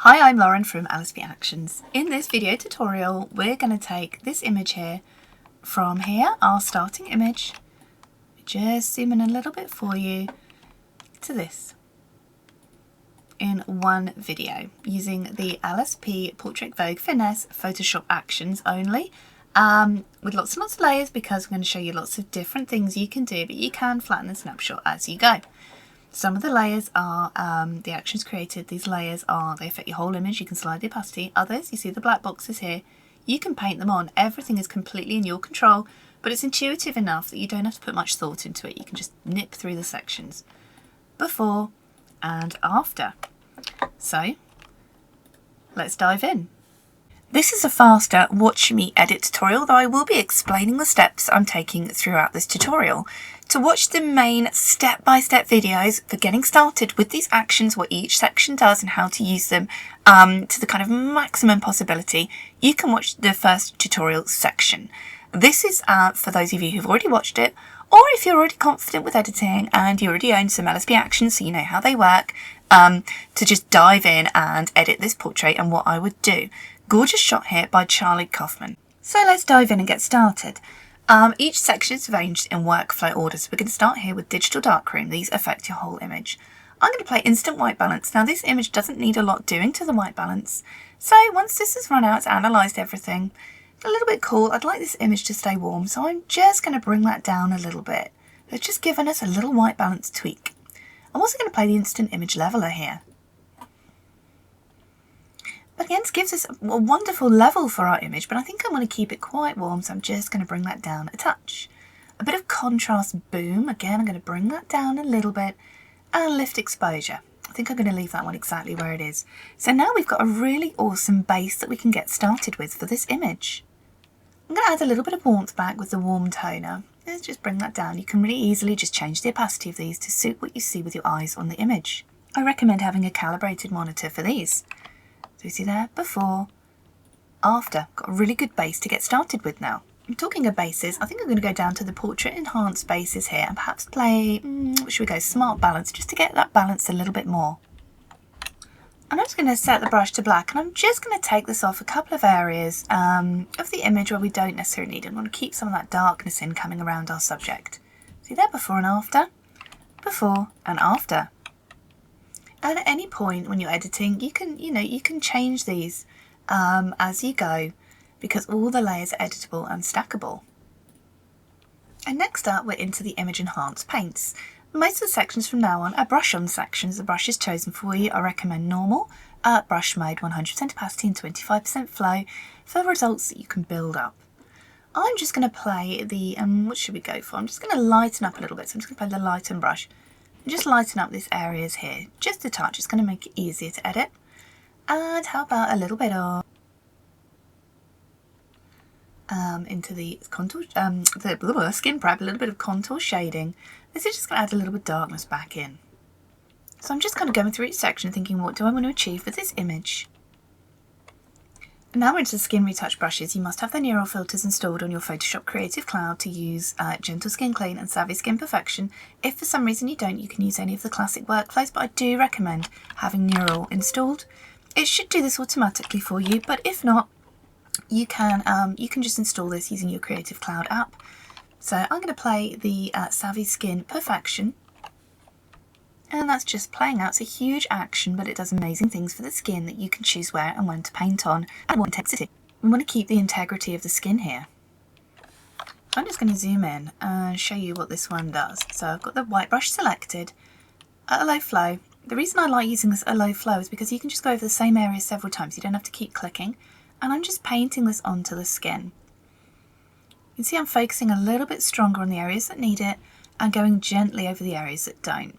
Hi, I'm Lauren from Adobe Actions. In this video tutorial, we're going to take this image here from here, our starting image, just zoom in a little bit for you, to this, in one video, using the LSP Portrait Vogue Finesse Photoshop Actions only, with lots and lots of layers, because I'm going to show you lots of different things you can do, but you can flatten the snapshot as you go. Some of the layers are the actions created. These layers they affect your whole image. You can slide the opacity. Others, you see the black boxes here, you can paint them on. Everything is completely in your control, but it's intuitive enough that you don't have to put much thought into it. You can just nip through the sections, before and after. So let's dive in. This is a faster watch me edit tutorial, though I will be explaining the steps I'm taking throughout this tutorial. To watch the main step-by-step videos for getting started with these actions, what each section does and how to use them to the kind of maximum possibility, you can watch the first tutorial section. This is for those of you who've already watched it, or if you're already confident with editing and you already own some LSP actions so you know how they work, to just dive in and edit this portrait and what I would do. Gorgeous shot here by Charlie Kaufman. So let's dive in and get started. Each section is arranged in workflow order, so we're going to start here with digital darkroom. These affect your whole image. I'm going to play instant white balance. Now this image doesn't need a lot doing to the white balance, so once this has run out, it's analysed everything, a little bit cool, I'd like this image to stay warm, so I'm just going to bring that down a little bit. It's just given us a little white balance tweak. I'm also going to play the instant image leveler here. But again, it gives us a wonderful level for our image, but I think I want to keep it quite warm, so I'm just going to bring that down a touch. A bit of contrast boom, again I'm going to bring that down a little bit, and lift exposure. I think I'm going to leave that one exactly where it is. So now we've got a really awesome base that we can get started with for this image. I'm going to add a little bit of warmth back with the warm toner. Let's just bring that down. You can really easily just change the opacity of these to suit what you see with your eyes on the image. I recommend having a calibrated monitor for these. So you see there, before, after. Got a really good base to get started with now. I'm talking of bases, I think I'm going to go down to the portrait enhanced bases here and perhaps play, should we go smart balance, just to get that balance a little bit more. And I'm just going to set the brush to black, and I'm just going to take this off a couple of areas of the image where we don't necessarily need it. I want to keep some of that darkness in coming around our subject. See there, before and after, before and after. And at any point when you're editing, you can change these as you go, because all the layers are editable and stackable. And next up, we're into the image enhanced paints. Most of the sections from now on are brush on sections. The brush is chosen for you. I recommend normal, brush mode, 100% opacity and 25% flow for results that you can build up. I'm just going to play the, what should we go for? I'm just going to lighten up a little bit. So I'm just going to play the lighten brush. And just lighten up these areas here, just a touch. It's going to make it easier to edit. And how about a little bit of into the contour, the skin prep, a little bit of contour shading. This is just going to add a little bit of darkness back in. So I'm just kind of going through each section, thinking, what do I want to achieve with this image? And now we're into the skin retouch brushes. You must have the neural filters installed on your Photoshop Creative Cloud to use Gentle Skin Clean and Savvy Skin Perfection. If for some reason you don't, you can use any of the classic workflows, but I do recommend having neural installed. It should do this automatically for you, but if not, you can just install this using your Creative Cloud app. So I'm going to play the Savvy Skin Perfection, and that's just playing out. It's a huge action, but it does amazing things for the skin that you can choose where and when to paint on and what intensity. We want to keep the integrity of the skin here. I'm just going to zoom in and show you what this one does. So I've got the white brush selected at a low flow. The reason I like using this at a low flow is because you can just go over the same area several times. You don't have to keep clicking. And I'm just painting this onto the skin. You can see I'm focusing a little bit stronger on the areas that need it and going gently over the areas that don't.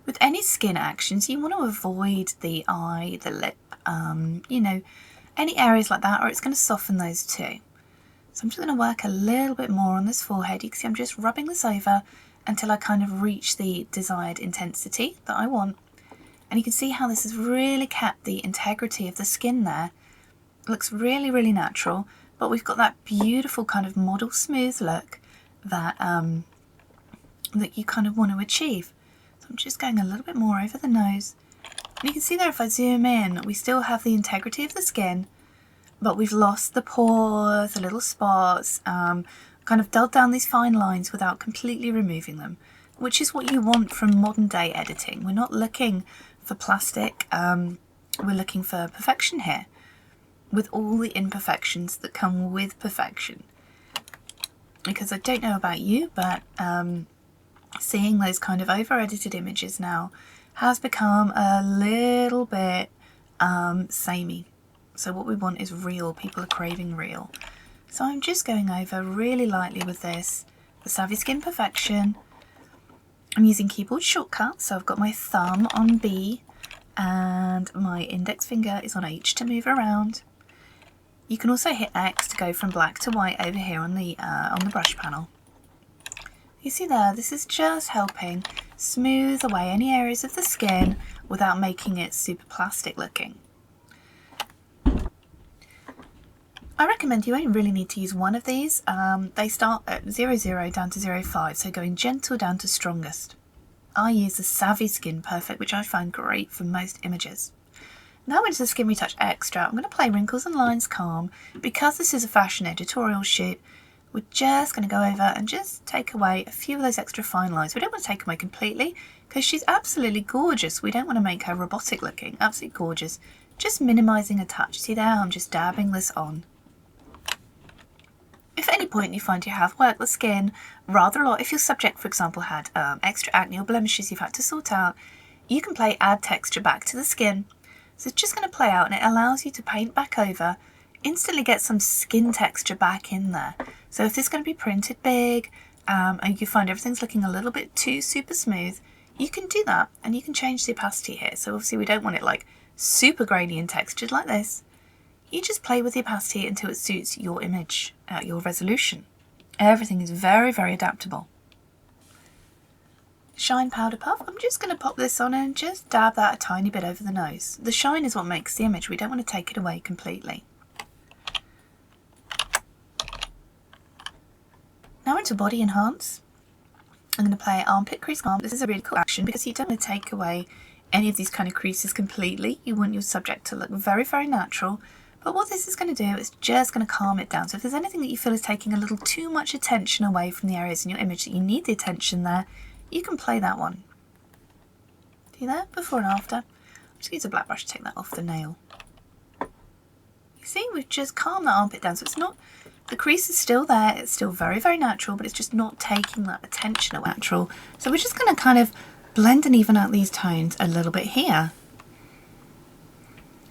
With any skin actions, you want to avoid the eye, the lip, any areas like that, or it's going to soften those too. So I'm just going to work a little bit more on this forehead. You can see I'm just rubbing this over until I kind of reach the desired intensity that I want. And you can see how this has really kept the integrity of the skin there. It looks really, really natural, but we've got that beautiful kind of model smooth look that, that you kind of want to achieve. I'm just going a little bit more over the nose And you can see there, if I zoom in, we still have the integrity of the skin, but we've lost the pores, the little spots, kind of dulled down these fine lines without completely removing them, which is what you want from modern day editing. We're not looking for plastic, we're looking for perfection here, with all the imperfections that come with perfection. Because I don't know about you, but seeing those kind of over-edited images now has become a little bit samey. So what we want is real. People are craving real. So I'm just going over really lightly with this, the Savvy Skin Perfection. I'm using keyboard shortcuts, so I've got my thumb on B and my index finger is on H to move around. You can also hit X to go from black to white over here on the brush panel. You see there, this is just helping smooth away any areas of the skin without making it super plastic looking. I recommend you only really need to use one of these. They start at 00 down to 05, so going gentle down to strongest. I use the Savvy Skin Perfect, which I find great for most images. Now into the Skin Retouch Extra, I'm going to play Wrinkles and Lines Calm. Because this is a fashion editorial shoot, we're just going to go over and just take away a few of those extra fine lines. We don't want to take them away completely, because she's absolutely gorgeous. We don't want to make her robotic looking, absolutely gorgeous. Just minimising a touch. See there, I'm just dabbing this on. If at any point you find you have worked the skin rather a lot, if your subject, for example, had extra acne or blemishes you've had to sort out, you can play Add Texture back to the skin. So it's just going to play out, and it allows you to paint back over, instantly get some skin texture back in there. So if this is going to be printed big and you find everything's looking a little bit too super smooth, you can do that, and you can change the opacity here. So obviously we don't want it like super grainy and textured like this. You just play with the opacity until it suits your image, your resolution. Everything is very, very adaptable. Shine Powder Puff. I'm just going to pop this on and just dab that a tiny bit over the nose. The shine is what makes the image. We don't want to take it away completely. Now into Body Enhance. I'm going to play Armpit Crease Calm. This is a really cool action because you don't want to take away any of these kind of creases completely. You want your subject to look very, very natural. But what this is going to do is just going to calm it down. So if there's anything that you feel is taking a little too much attention away from the areas in your image that you need the attention there, you can play that one. See there? Before and after. I'm just going to use a black brush to take that off the nail. You see, we've just calmed that armpit down. So it's not, the crease is still there. It's still very, very natural, but it's just not taking that attention away natural. So we're just going to kind of blend and even out these tones a little bit here.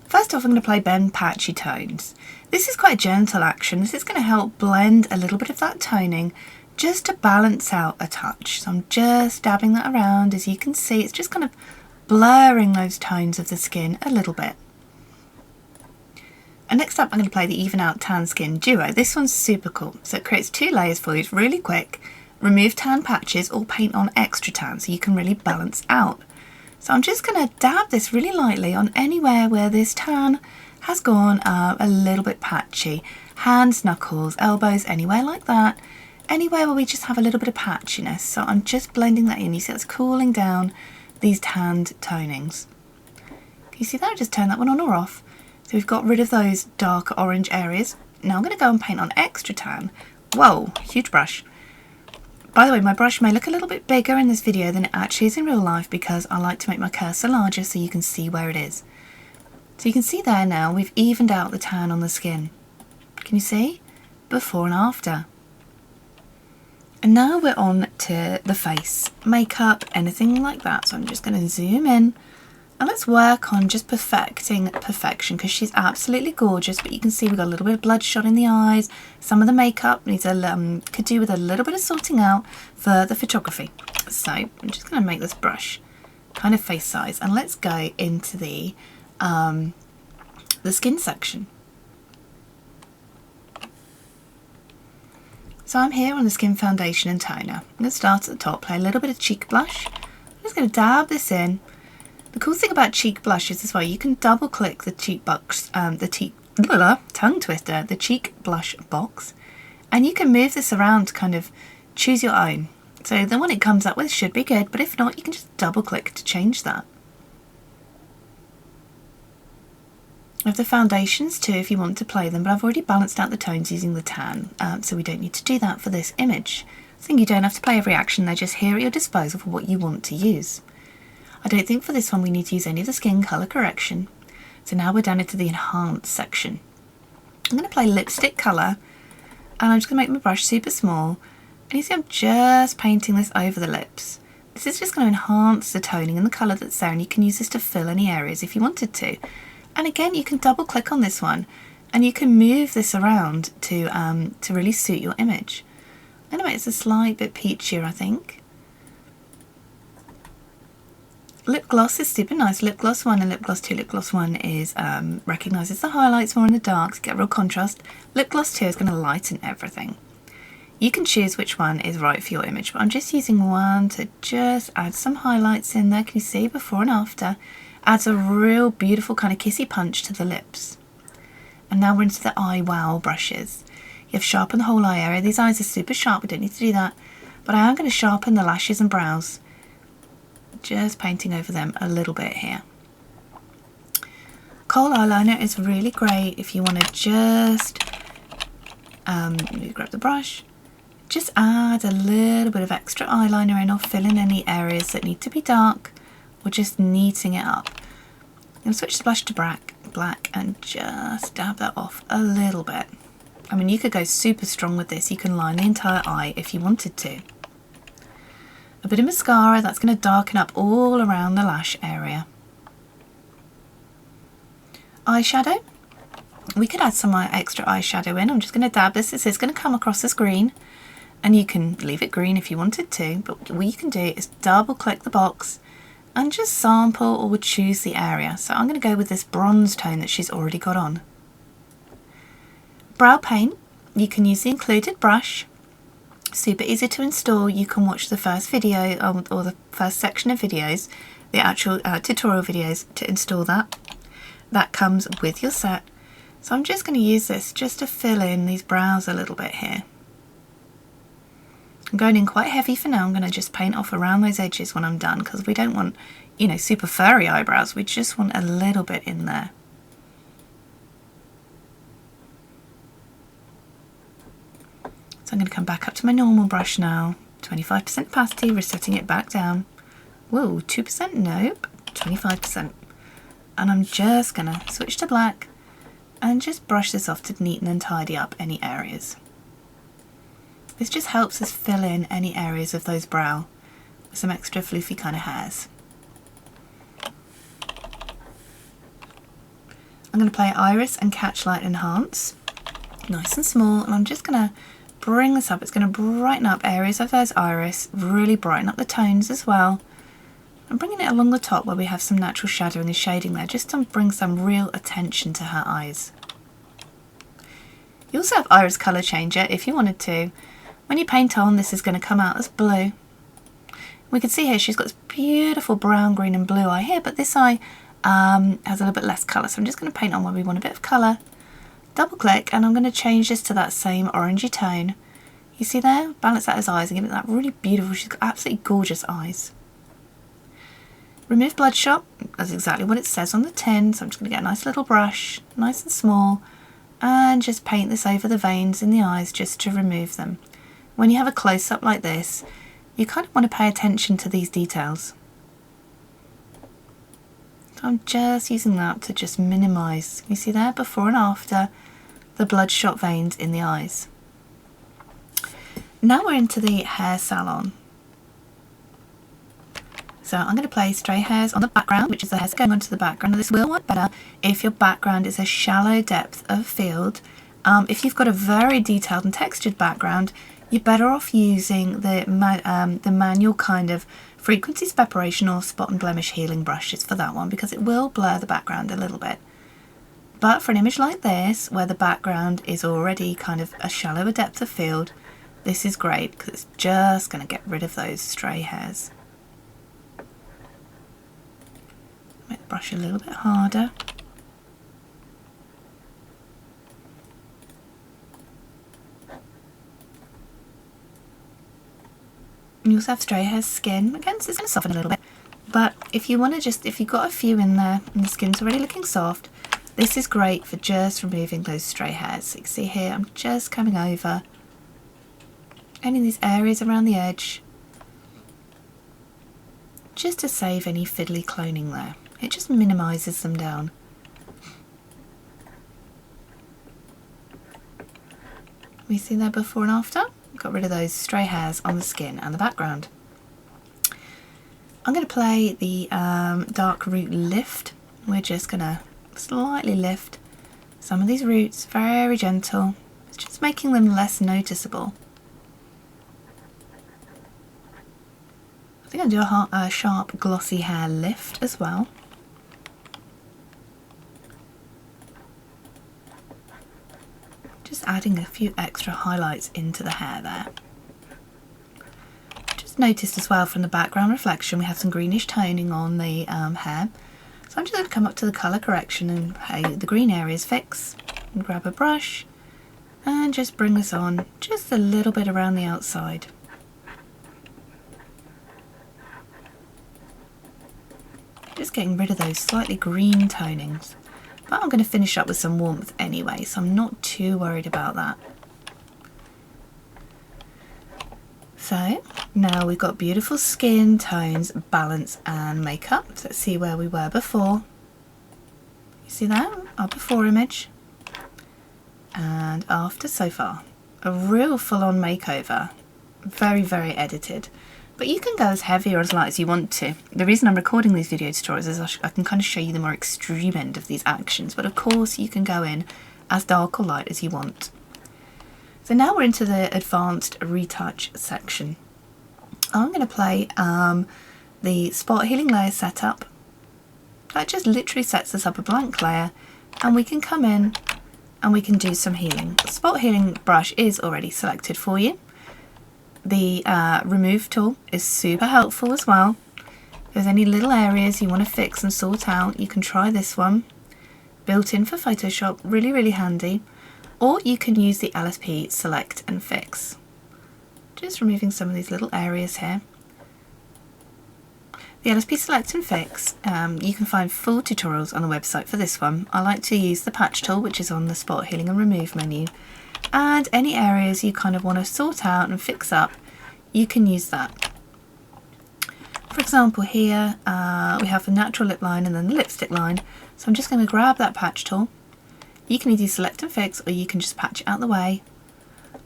First off, I'm going to play Bend Patchy Tones. This is quite a gentle action. This is going to help blend a little bit of that toning just to balance out a touch. So I'm just dabbing that around. As you can see, it's just kind of blurring those tones of the skin a little bit. And next up, I'm going to play the Even Out Tan Skin Duo. This one's super cool. So it creates 2 layers for you. It's really quick. Remove tan patches or paint on extra tan so you can really balance out. So I'm just going to dab this really lightly on anywhere where this tan has gone a little bit patchy. Hands, knuckles, elbows, anywhere like that. Anywhere where we just have a little bit of patchiness. So I'm just blending that in. You see that's cooling down these tanned tonings. Can you see that? I just turn that one on or off. So we've got rid of those darker orange areas. Now I'm going to go and paint on extra tan. Whoa, huge brush. By the way, my brush may look a little bit bigger in this video than it actually is in real life because I like to make my cursor larger so you can see where it is. So you can see there now we've evened out the tan on the skin. Can you see? Before and after. And now we're on to the face. Makeup, anything like that. So I'm just going to zoom in. And let's work on just perfecting perfection because she's absolutely gorgeous, but you can see we've got a little bit of bloodshot in the eyes. Some of the makeup needs could do with a little bit of sorting out for the photography. So I'm just going to make this brush kind of face size, and let's go into the skin section. So I'm here on the Skin Foundation and Toner. I'm going to start at the top, play a little bit of cheek blush. I'm just going to dab this in. The cool thing about cheek blush is as well, you can double click the cheek box, the cheek blush box, and you can move this around to kind of choose your own. So the one it comes up with should be good, but if not, you can just double click to change that. I have the foundations too if you want to play them, but I've already balanced out the tones using the tan, so we don't need to do that for this image. I think you don't have to play every action, they're just here at your disposal for what you want to use. I don't think for this one we need to use any of the skin colour correction. So now we're down into the enhance section. I'm going to play lipstick colour, and I'm just going to make my brush super small, and you see I'm just painting this over the lips. This is just going to enhance the toning and the colour that's there, and you can use this to fill any areas if you wanted to. And again, you can double click on this one and you can move this around to really suit your image. Anyway, it's a slight bit peachier, I think. Lip gloss is super nice. Lip gloss 1 and lip gloss 2. Lip gloss 1 is recognises the highlights more in the darks, get real contrast. Lip gloss 2 is going to lighten everything. You can choose which one is right for your image, but I'm just using one to just add some highlights in there. Can you see before and after? Adds a real beautiful kind of kissy punch to the lips. And now we're into the eye wow brushes. You have sharpen the whole eye area. These eyes are super sharp, we don't need to do that. But I am going to sharpen the lashes and brows. Just painting over them a little bit here. Kohl eyeliner is really great if you want to just grab the brush. Just add a little bit of extra eyeliner in or fill in any areas that need to be dark. We're just neating it up. I'm going to switch the blush to black and just dab that off a little bit. I mean, you could go super strong with this. You can line the entire eye if you wanted to. A bit of mascara, that's going to darken up all around the lash area. Eyeshadow. We could add some extra eyeshadow in. I'm just going to dab this. This is going to come across as green. And you can leave it green if you wanted to. But what you can do is double click the box and just sample or choose the area. So I'm going to go with this bronze tone that she's already got on. Brow paint, you can use the included brush. Super easy to install. You can watch the first video or the first section of videos, the actual tutorial videos to install that. That comes with your set. So I'm just going to use this just to fill in these brows a little bit here. I'm going in quite heavy for now. I'm going to just paint off around those edges when I'm done, because we don't want, you know, super furry eyebrows. We just want a little bit in there. So I'm going to come back up to my normal brush now. 25% opacity, resetting it back down. Whoa, 2%? Nope, 25%. And I'm just going to switch to black and just brush this off to neaten and tidy up any areas. This just helps us fill in any areas of those brow with some extra floofy kind of hairs. I'm going to play Iris and Catchlight Enhance, nice and small, and I'm just going to bring this up. It's going to brighten up areas of those iris, really brighten up the tones as well. I'm bringing it along the top where we have some natural shadow in the shading there, just to bring some real attention to her eyes. You also have iris colour changer if you wanted to. When you paint on, this is going to come out as blue. We can see here she's got this beautiful brown, green and blue eye here, but this eye has a little bit less colour. So I'm just going to paint on where we want a bit of colour. Double click and I'm going to change this to that same orangey tone. You see there? Balance out his eyes and give it that really beautiful, she's got absolutely gorgeous eyes. Remove bloodshot, that's exactly what it says on the tin. So I'm just going to get a nice little brush, nice and small, and just paint this over the veins in the eyes just to remove them. When you have a close-up like this, you kind of want to pay attention to these details. So I'm just using that to just minimise, you see there, before and after, the bloodshot veins in the eyes. Now we're into the hair salon. So I'm going to place stray hairs on the background, which is the hairs going onto the background. Now this will work better if your background is a shallow depth of field. If you've got a very detailed and textured background, you're better off using the manual kind of frequency separation or spot and blemish healing brushes for that one, because it will blur the background a little bit. But for an image like this, where the background is already kind of a shallower depth of field, this is great because it's just going to get rid of those stray hairs. Make the brush a little bit harder. And you also have stray hair skin. Again, so it's going to soften a little bit. But if you want to if you've got a few in there and the skin's already looking soft, This is great for just removing those stray hairs. So you can see here, I'm just coming over and in these areas around the edge, just to save any fiddly cloning there. It just minimises them down. We see that before and after. Got rid of those stray hairs on the skin and the background. I'm going to play the dark root lift. We're just going to slightly lift some of these roots, very gentle. It's just making them less noticeable. I think I'll do a sharp glossy hair lift as well. Just adding a few extra highlights into the hair there. Just noticed as well from the background reflection we have some greenish toning on the hair. So I'm just going to come up to the colour correction and hey, the green areas fix. And grab a brush and just bring this on just a little bit around the outside. Just getting rid of those slightly green tonings. But I'm going to finish up with some warmth anyway, so I'm not too worried about that. So now we've got beautiful skin tones, balance and makeup. So let's see where we were before. You see that? Our before image and after so far. A real full-on makeover. Very, very edited. But you can go as heavy or as light as you want to. The reason I'm recording these video tutorials is I can kind of show you the more extreme end of these actions, but of course you can go in as dark or light as you want. So now we're into the advanced retouch section. I'm going to play the spot healing layer setup. That just literally sets us up a blank layer and we can come in and we can do some healing. The spot healing brush is already selected for you. The remove tool is super helpful as well. If there's any little areas you want to fix and sort out, you can try this one. Built in for Photoshop, really, really handy. Or you can use the LSP select and fix. Just removing some of these little areas here. The LSP select and fix, you can find full tutorials on the website for this one. I like to use the patch tool, which is on the spot healing and remove menu. And any areas you kind of want to sort out and fix up, you can use that. For example here we have the natural lip line and then the lipstick line, so I'm just going to grab that patch tool. You can either select and fix or you can just patch it out the way.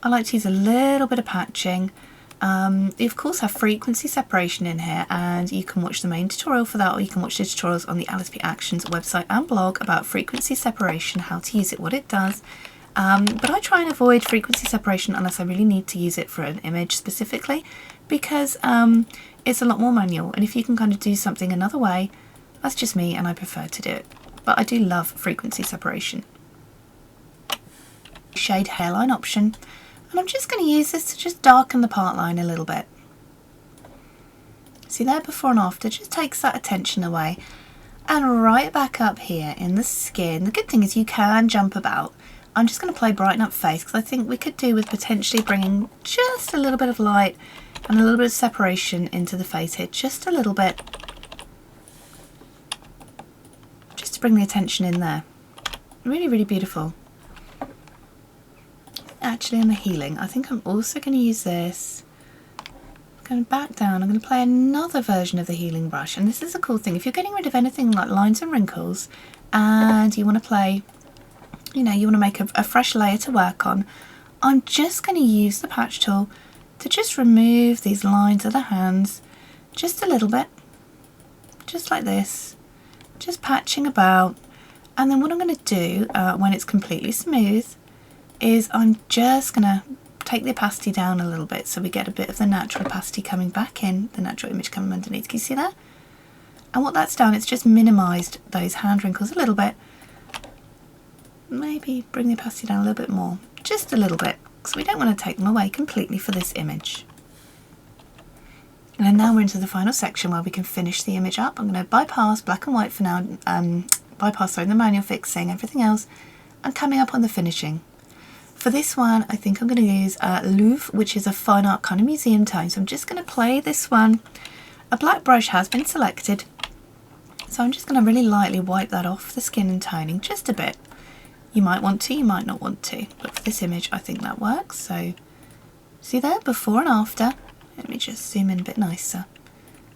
I like to use a little bit of patching. You of course have frequency separation in here and you can watch the main tutorial for that, or you can watch the tutorials on the LSP Actions website and blog about frequency separation, how to use it, what it does. But I try and avoid frequency separation unless I really need to use it for an image specifically, because it's a lot more manual, and if you can kind of do something another way, that's just me and I prefer to do it. But I do love frequency separation. Shade hairline option, and I'm just going to use this to just darken the part line a little bit. See there, before and after, just takes that attention away. And right back up here in the skin, the good thing is you can jump about. I'm just going to play brighten up face because I think we could do with potentially bringing just a little bit of light and a little bit of separation into the face here, just a little bit, just to bring the attention in there. Really, really beautiful. Actually, in the healing, I think I'm also going to use this. Going back down, I'm going to play another version of the healing brush, and this is a cool thing. If you're getting rid of anything like lines and wrinkles and you want to play, you know, you want to make a fresh layer to work on, I'm just going to use the patch tool to just remove these lines of the hands just a little bit, just like this, just patching about. And then what I'm going to do when it's completely smooth is I'm just going to take the opacity down a little bit so we get a bit of the natural opacity coming back in, the natural image coming underneath. Can you see that? And what that's done, it's just minimised those hand wrinkles a little bit. Maybe bring the opacity down a little bit more, just a little bit, because we don't want to take them away completely for this image. And then now we're into the final section where we can finish the image up. I'm going to bypass black and white for now, bypass the manual fixing, everything else, and coming up on the finishing. For this one, I think I'm going to use Louvre, which is a fine art kind of museum tone. So I'm just going to play this one. A black brush has been selected. So I'm just going to really lightly wipe that off the skin and toning just a bit. You might want to, you might not want to, but for this image I think that works. So see there, before and after. Let me just zoom in a bit nicer.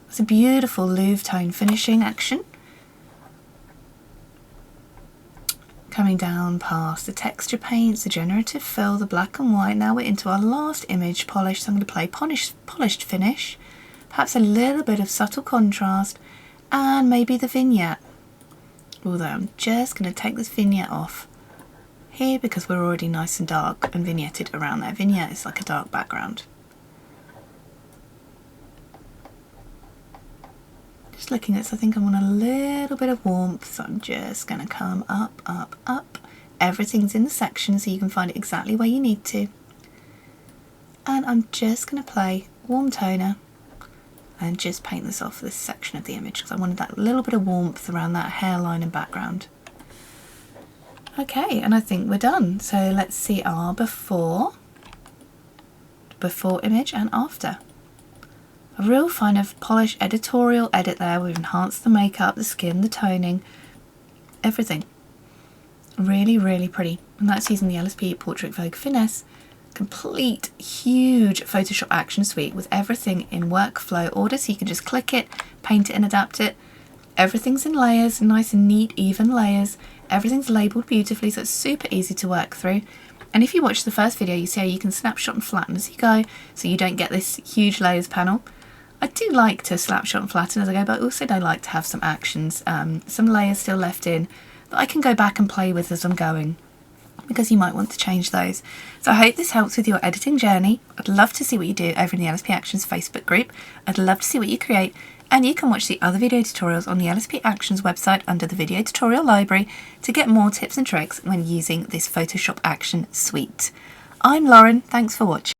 It's a beautiful Louvre tone finishing action. Coming down past the texture paints, the generative fill, the black and white. Now we're into our last image, polish. So I'm going to play polished finish, perhaps a little bit of subtle contrast, and maybe the vignette. Although I'm just going to take this vignette off here because we're already nice and dark and vignetted around there. Vignette is like a dark background. Just looking at this, I think I want a little bit of warmth, so I'm just going to come up, up, up. Everything's in the section so you can find it exactly where you need to. And I'm just going to play warm toner and just paint this off this section of the image because I wanted that little bit of warmth around that hairline and background. Okay, and I think we're done. So let's see our before image and after. A real kind of polished editorial edit there. We've enhanced the makeup, the skin, the toning, everything. Really, really pretty. And that's using the LSP Portrait Vogue Finesse. Complete, huge Photoshop action suite with everything in workflow order. So you can just click it, paint it and adapt it. Everything's in layers, nice and neat, even layers. Everything's labelled beautifully, so it's super easy to work through. And if you watch the first video, you see how you can snapshot and flatten as you go, so you don't get this huge layers panel. I do like to snapshot and flatten as I go, but I also do like to have some actions, some layers still left in that I can go back and play with as I'm going, because you might want to change those. So I hope this helps with your editing journey. I'd love to see what you do over in the LSP Actions Facebook group. I'd love to see what you create, and you can watch the other video tutorials on the LSP Actions website under the video tutorial library to get more tips and tricks when using this Photoshop Action suite. I'm Lauren, thanks for watching.